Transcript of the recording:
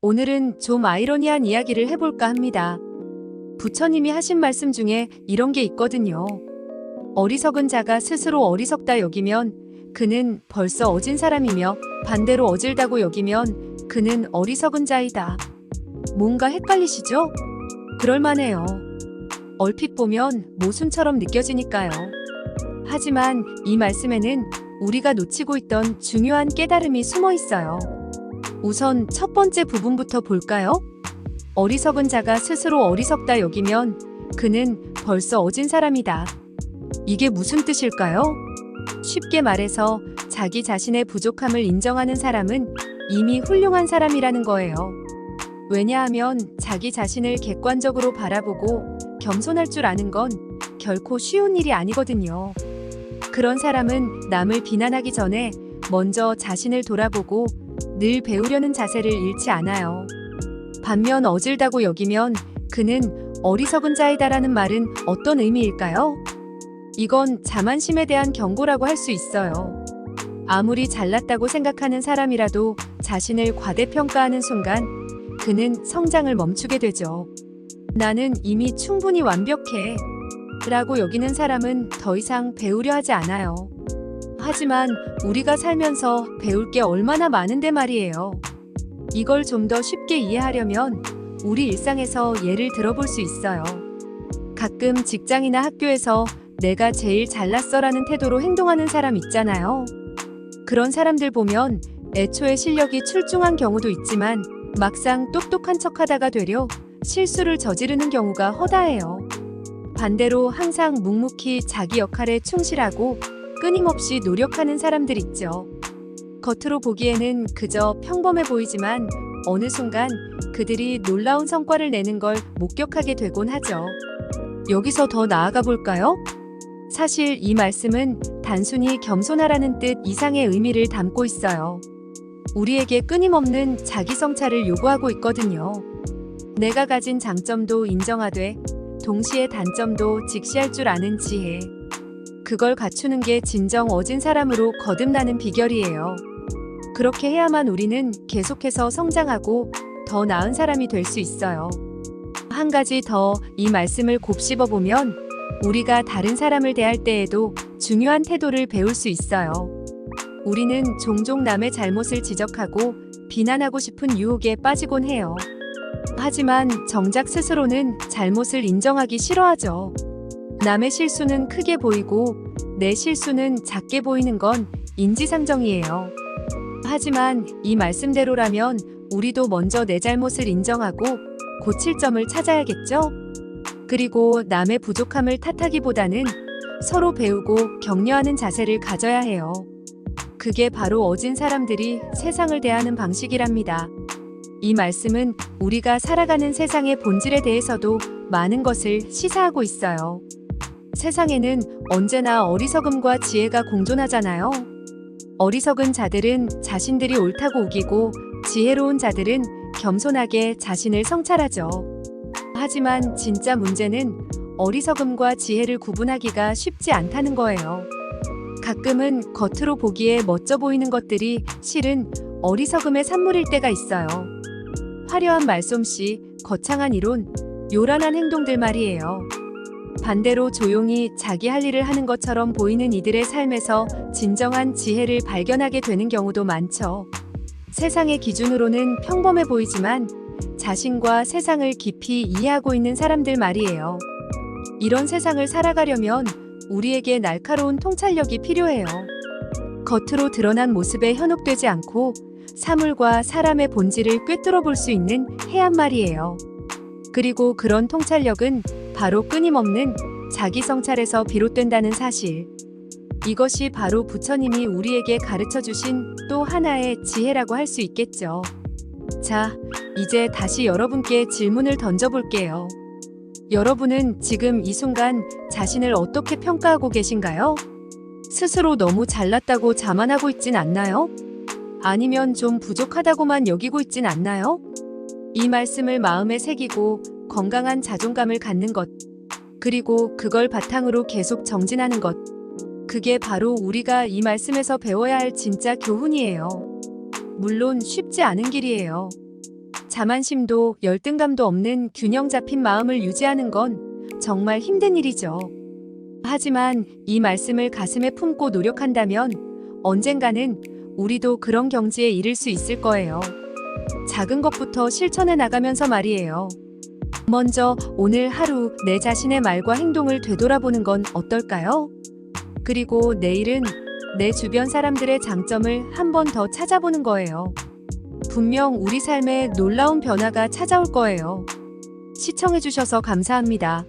오늘은 좀 아이러니한 이야기를 해볼까 합니다. 부처님이 하신 말씀 중에 이런 게 있거든요. 어리석은 자가 스스로 어리석다 여기면 그는 벌써 어진 사람이며 반대로 어질다고 여기면 그는 어리석은 자이다. 뭔가 헷갈리시죠? 그럴만해요. 얼핏 보면 모순처럼 느껴지니까요. 하지만 이 말씀에는 우리가 놓치고 있던 중요한 깨달음이 숨어 있어요. 우선 첫 번째 부분부터 볼까요? 어리석은 자가 스스로 어리석다 여기면 그는 벌써 어진 사람이다. 이게 무슨 뜻일까요? 쉽게 말해서 자기 자신의 부족함을 인정하는 사람은 이미 훌륭한 사람이라는 거예요. 왜냐하면 자기 자신을 객관적으로 바라보고 겸손할 줄 아는 건 결코 쉬운 일이 아니거든요. 그런 사람은 남을 비난하기 전에 먼저 자신을 돌아보고 늘 배우려는 자세를 잃지 않아요. 반면 어질다고 여기면 그는 어리석은 자이다라는 말은 어떤 의미일까요? 이건 자만심에 대한 경고라고 할 수 있어요. 아무리 잘났다고 생각하는 사람이라도 자신을 과대평가하는 순간 그는 성장을 멈추게 되죠. 나는 이미 충분히 완벽해 라고 여기는 사람은 더 이상 배우려 하지 않아요. 하지만 우리가 살면서 배울 게 얼마나 많은데 말이에요. 이걸 좀 더 쉽게 이해하려면 우리 일상에서 예를 들어볼 수 있어요. 가끔 직장이나 학교에서 내가 제일 잘났어라는 태도로 행동하는 사람 있잖아요. 그런 사람들 보면 애초에 실력이 출중한 경우도 있지만 막상 똑똑한 척하다가 되려 실수를 저지르는 경우가 허다해요. 반대로 항상 묵묵히 자기 역할에 충실하고 끊임없이 노력하는 사람들 있죠. 겉으로 보기에는 그저 평범해 보이지만 어느 순간 그들이 놀라운 성과를 내는 걸 목격하게 되곤 하죠. 여기서 더 나아가 볼까요? 사실 이 말씀은 단순히 겸손하라는 뜻 이상의 의미를 담고 있어요. 우리에게 끊임없는 자기 성찰을 요구하고 있거든요. 내가 가진 장점도 인정하되 동시에 단점도 직시할 줄 아는 지혜. 그걸 갖추는 게 진정 어진 사람으로 거듭나는 비결이에요. 그렇게 해야만 우리는 계속해서 성장하고 더 나은 사람이 될 수 있어요. 한 가지 더 이 말씀을 곱씹어 보면 우리가 다른 사람을 대할 때에도 중요한 태도를 배울 수 있어요. 우리는 종종 남의 잘못을 지적하고 비난하고 싶은 유혹에 빠지곤 해요. 하지만 정작 스스로는 잘못을 인정하기 싫어하죠. 남의 실수는 크게 보이고 내 실수는 작게 보이는 건 인지상정이에요. 하지만 이 말씀대로라면 우리도 먼저 내 잘못을 인정하고 고칠 점을 찾아야겠죠? 그리고 남의 부족함을 탓하기보다는 서로 배우고 격려하는 자세를 가져야 해요. 그게 바로 어진 사람들이 세상을 대하는 방식이랍니다. 이 말씀은 우리가 살아가는 세상의 본질에 대해서도 많은 것을 시사하고 있어요. 세상에는 언제나 어리석음과 지혜가 공존하잖아요. 어리석은 자들은 자신들이 옳다고 우기고 지혜로운 자들은 겸손하게 자신을 성찰하죠. 하지만 진짜 문제는 어리석음과 지혜를 구분하기가 쉽지 않다는 거예요. 가끔은 겉으로 보기에 멋져 보이는 것들이 실은 어리석음의 산물일 때가 있어요. 화려한 말솜씨, 거창한 이론, 요란한 행동들 말이에요. 반대로 조용히 자기 할 일을 하는 것처럼 보이는 이들의 삶에서 진정한 지혜를 발견하게 되는 경우도 많죠. 세상의 기준으로는 평범해 보이지만 자신과 세상을 깊이 이해하고 있는 사람들 말이에요. 이런 세상을 살아가려면 우리에게 날카로운 통찰력이 필요해요. 겉으로 드러난 모습에 현혹되지 않고 사물과 사람의 본질을 꿰뚫어 볼 수 있는 해안 말이에요. 그리고 그런 통찰력은 바로 끊임없는 자기 성찰에서 비롯된다는 사실. 이것이 바로 부처님이 우리에게 가르쳐 주신 또 하나의 지혜라고 할 수 있겠죠. 자, 이제 다시 여러분께 질문을 던져볼게요. 여러분은 지금 이 순간 자신을 어떻게 평가하고 계신가요? 스스로 너무 잘났다고 자만하고 있진 않나요? 아니면 좀 부족하다고만 여기고 있진 않나요? 이 말씀을 마음에 새기고 건강한 자존감을 갖는 것, 그리고 그걸 바탕으로 계속 정진하는 것. 그게 바로 우리가 이 말씀에서 배워야 할 진짜 교훈이에요. 물론 쉽지 않은 길이에요. 자만심도 열등감도 없는 균형 잡힌 마음을 유지하는 건 정말 힘든 일이죠. 하지만 이 말씀을 가슴에 품고 노력한다면 언젠가는 우리도 그런 경지에 이를 수 있을 거예요. 작은 것부터 실천해 나가면서 말이에요. 먼저 오늘 하루 내 자신의 말과 행동을 되돌아보는 건 어떨까요? 그리고 내일은 내 주변 사람들의 장점을 한 번 더 찾아보는 거예요. 분명 우리 삶에 놀라운 변화가 찾아올 거예요. 시청해주셔서 감사합니다.